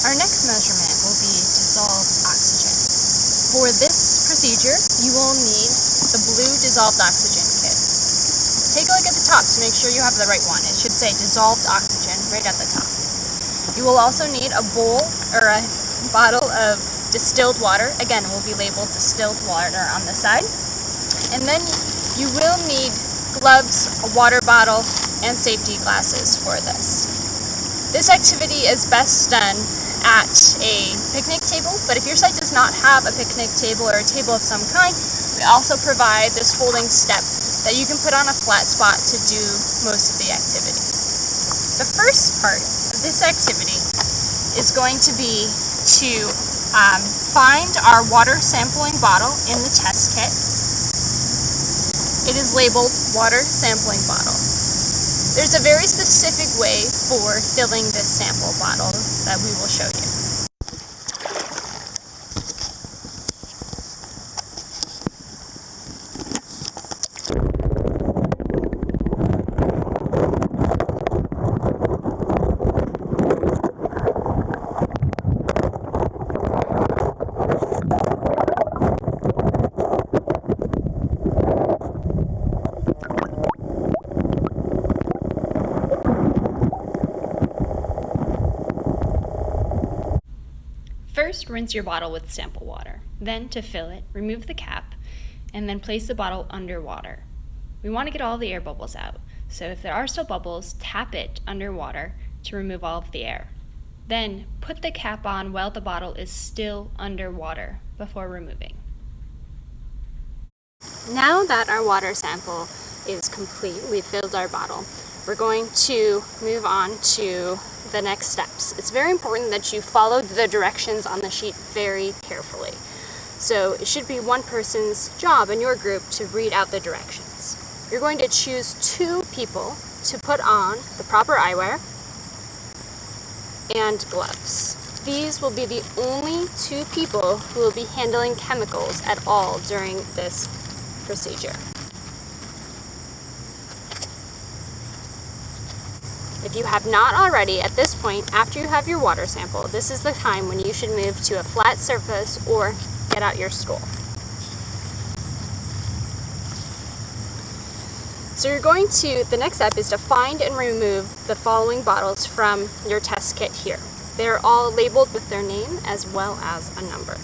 Our next measurement will be dissolved oxygen. For this procedure, you will need the blue dissolved oxygen kit. Take a look at the top to make sure you have the right one. It should say dissolved oxygen right at the top. You will also need a bowl or a bottle of distilled water. Again, it will be labeled distilled water on the side. And then you will need gloves, a water bottle, and safety glasses for this. This activity is best done at a picnic table, but if your site does not have a picnic table or a table of some kind, we also provide this folding step that you can put on a flat spot to do most of the activity. The first part of this activity is going to be to find our water sampling bottle in the test kit. It is labeled water sampling bottle. There's a very specific way for filling this sample bottle that we will show you. First, rinse your bottle with sample water. Then, to fill it, remove the cap, and then place the bottle under water. We want to get all the air bubbles out, so if there are still bubbles, tap it underwater to remove all of the air. Then, put the cap on while the bottle is still underwater before removing. Now that our water sample is complete, we've filled our bottle, we're going to move on to the next steps. It's very important that you follow the directions on the sheet very carefully. So it should be one person's job in your group to read out the directions. You're going to choose 2 people to put on the proper eyewear and gloves. These will be the only 2 people who will be handling chemicals at all during this procedure. If you have not already, at this point, after you have your water sample, this is the time when you should move to a flat surface or get out your stool. So the next step is to find and remove the following bottles from your test kit here. They're all labeled with their name as well as a number.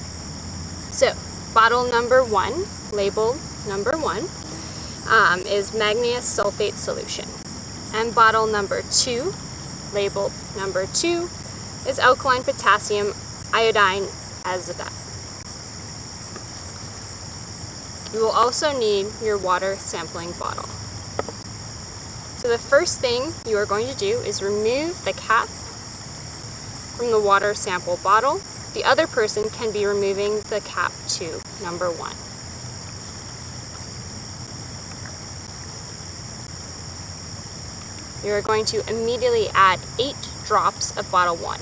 So, bottle number 1, labeled number 1, is magnesium sulfate solution. And bottle number 2, labeled number 2, is alkaline potassium iodine azotate. You will also need your water sampling bottle. So the first thing you are going to do is remove the cap from the water sample bottle. The other person can be removing the cap to number 1. You are going to immediately add 8 drops of bottle 1.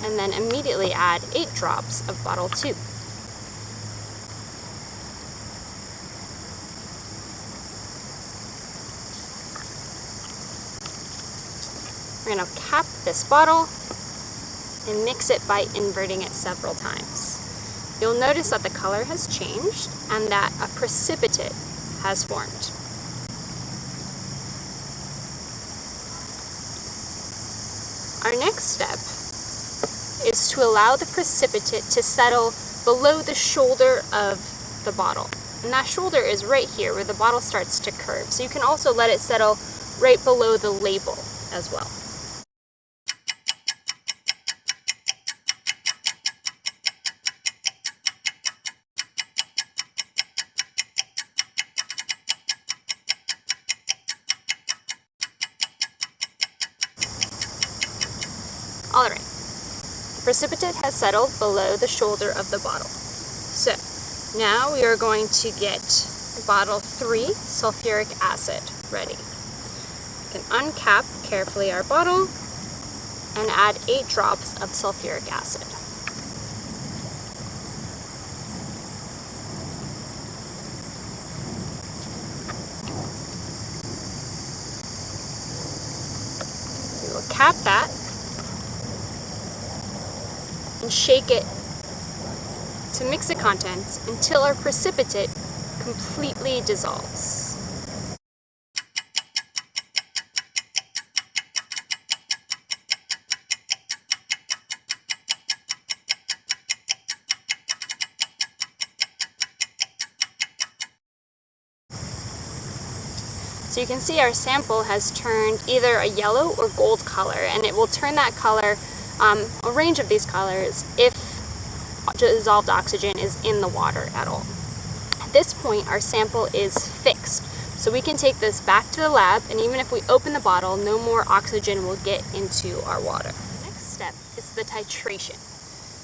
And then immediately add 8 drops of bottle 2. We're going to cap this bottle and mix it by inverting it several times. You'll notice that the color has changed and that a precipitate has formed. Our next step is to allow the precipitate to settle below the shoulder of the bottle. And that shoulder is right here where the bottle starts to curve. So you can also let it settle right below the label as well. Alright, the precipitate has settled below the shoulder of the bottle. So, now we are going to get bottle 3, sulfuric acid, ready. We can uncap carefully our bottle and add 8 drops of sulfuric acid. cap that and shake it to mix the contents until our precipitate completely dissolves. So you can see our sample has turned either a yellow or gold color, and it will turn that color, a range of these colors, if dissolved oxygen is in the water at all. At this point, our sample is fixed, so we can take this back to the lab, and even if we open the bottle, no more oxygen will get into our water. The next step is the titration.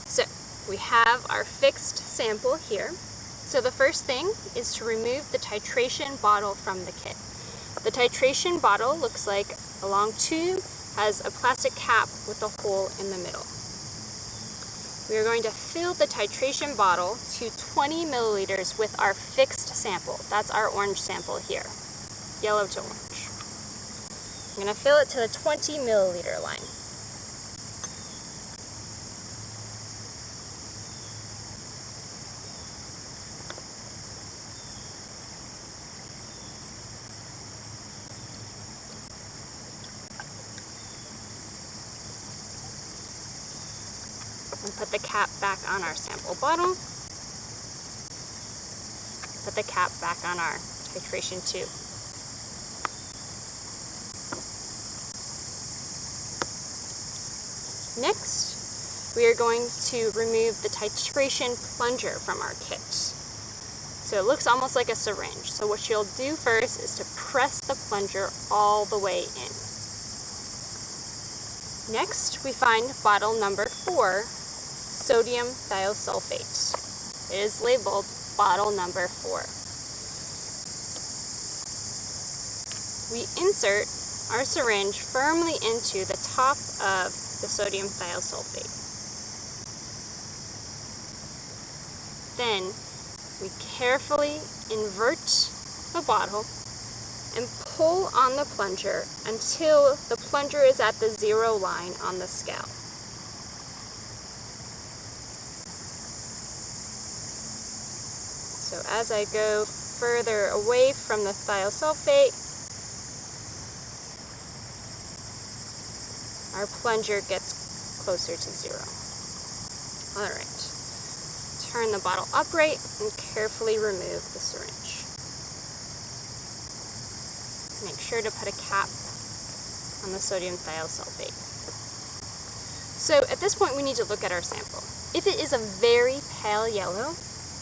So we have our fixed sample here. So the first thing is to remove the titration bottle from the kit. The titration bottle looks like a long tube, has a plastic cap with a hole in the middle. We are going to fill the titration bottle to 20 milliliters with our fixed sample. That's our orange sample here, yellow to orange. I'm going to fill it to the 20 milliliter line. And put the cap back on our sample bottle. Put the cap back on our titration tube. Next, we are going to remove the titration plunger from our kit. So it looks almost like a syringe. So what you'll do first is to press the plunger all the way in. Next, we find bottle number 4, sodium thiosulfate. It is labeled bottle number 4. We insert our syringe firmly into the top of the sodium thiosulfate. Then we carefully invert the bottle and pull on the plunger until the plunger is at the 0 line on the scale. So as I go further away from the thiosulfate, our plunger gets closer to 0. Alright, turn the bottle upright and carefully remove the syringe. Make sure to put a cap on the sodium thiosulfate. So at this point we need to look at our sample. If it is a very pale yellow,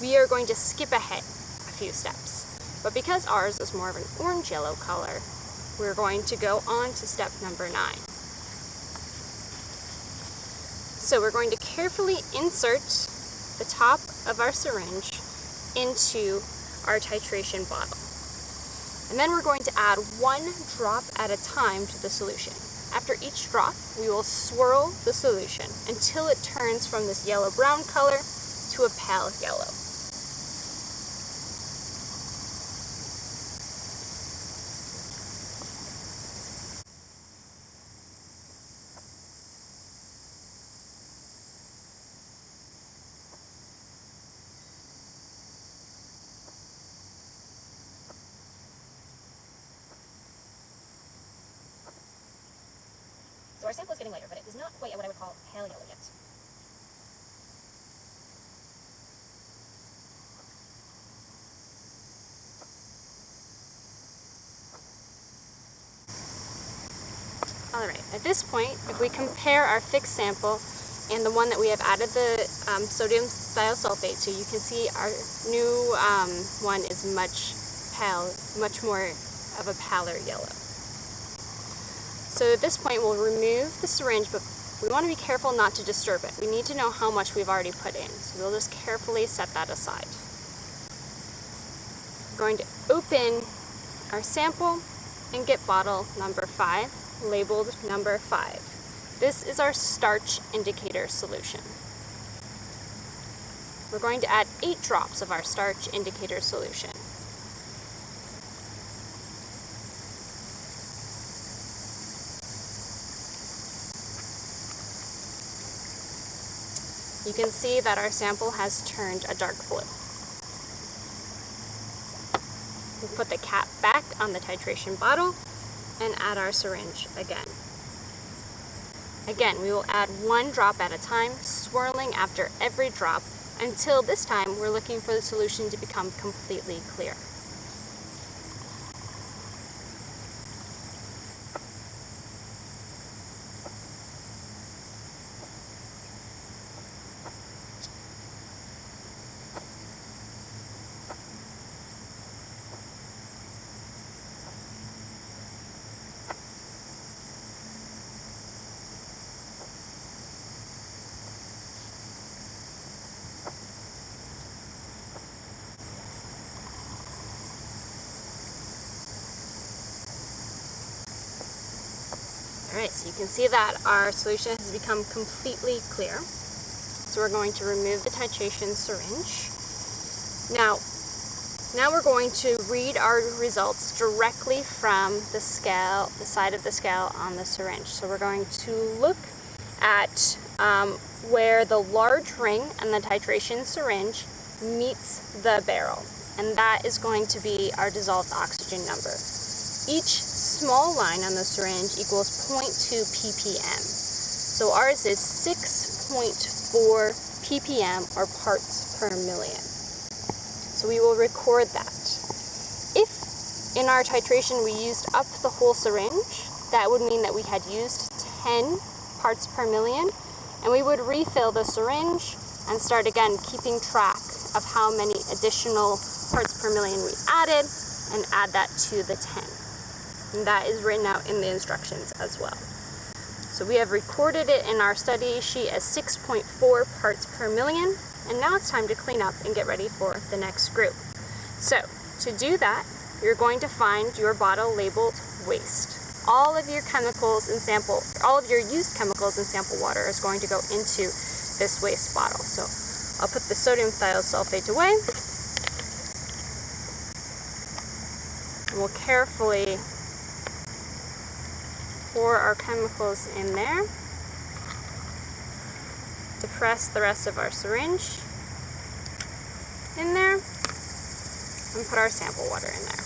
we are going to skip ahead a few steps. But because ours is more of an orange-yellow color, we're going to go on to step number 9. So we're going to carefully insert the top of our syringe into our titration bottle. And then we're going to add 1 drop at a time to the solution. After each drop, we will swirl the solution until it turns from this yellow-brown color to a pale yellow. So our sample is getting lighter, but it is not quite at what I would call pale yellow yet. Alright, at this point, if we compare our fixed sample and the one that we have added the sodium thiosulfate to, you can see our new one is much more of a paler yellow. So at this point we'll remove the syringe, but we want to be careful not to disturb it. We need to know how much we've already put in, so we'll just carefully set that aside. We're going to open our sample and get bottle number 5, labeled number 5. This is our starch indicator solution. We're going to add 8 drops of our starch indicator solution. you can see that our sample has turned a dark blue. We'll put the cap back on the titration bottle and add our syringe again. Again, we will add 1 drop at a time, swirling after every drop until this time we're looking for the solution to become completely clear. Alright, so you can see that our solution has become completely clear. So we're going to remove the titration syringe. Now we're going to read our results directly from the scale, the side of the scale on the syringe. So we're going to look at where the large ring and the titration syringe meets the barrel. And that is going to be our dissolved oxygen number. Each small line on the syringe equals 0.2 ppm. So ours is 6.4 ppm, or parts per million. So we will record that. If in our titration we used up the whole syringe, that would mean that we had used 10 parts per million, and we would refill the syringe and start again keeping track of how many additional parts per million we added and add that to the 10. And that is written out in the instructions as well. So we have recorded it in our study sheet as 6.4 parts per million, and now it's time to clean up and get ready for the next group. So to do that, you're going to find your bottle labeled waste. All of your chemicals in sample, all of your used chemicals in sample water is going to go into this waste bottle. So I'll put the sodium thiosulfate away, and we'll carefully pour our chemicals in there. Depress the rest of our syringe in there and put our sample water in there.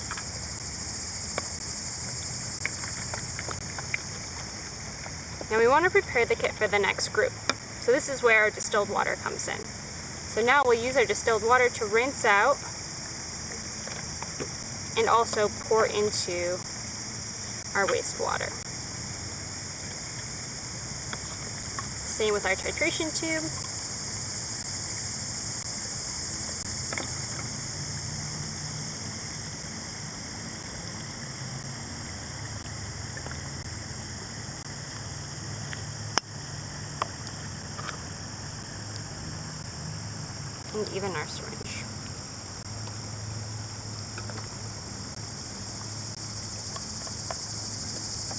Now we want to prepare the kit for the next group. So this is where our distilled water comes in. So now we'll use our distilled water to rinse out and also pour into our wastewater. Same with our titration tube. And even our syringe.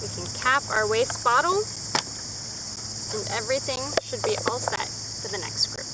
We can cap our waste bottle, and everything should be all set for the next group.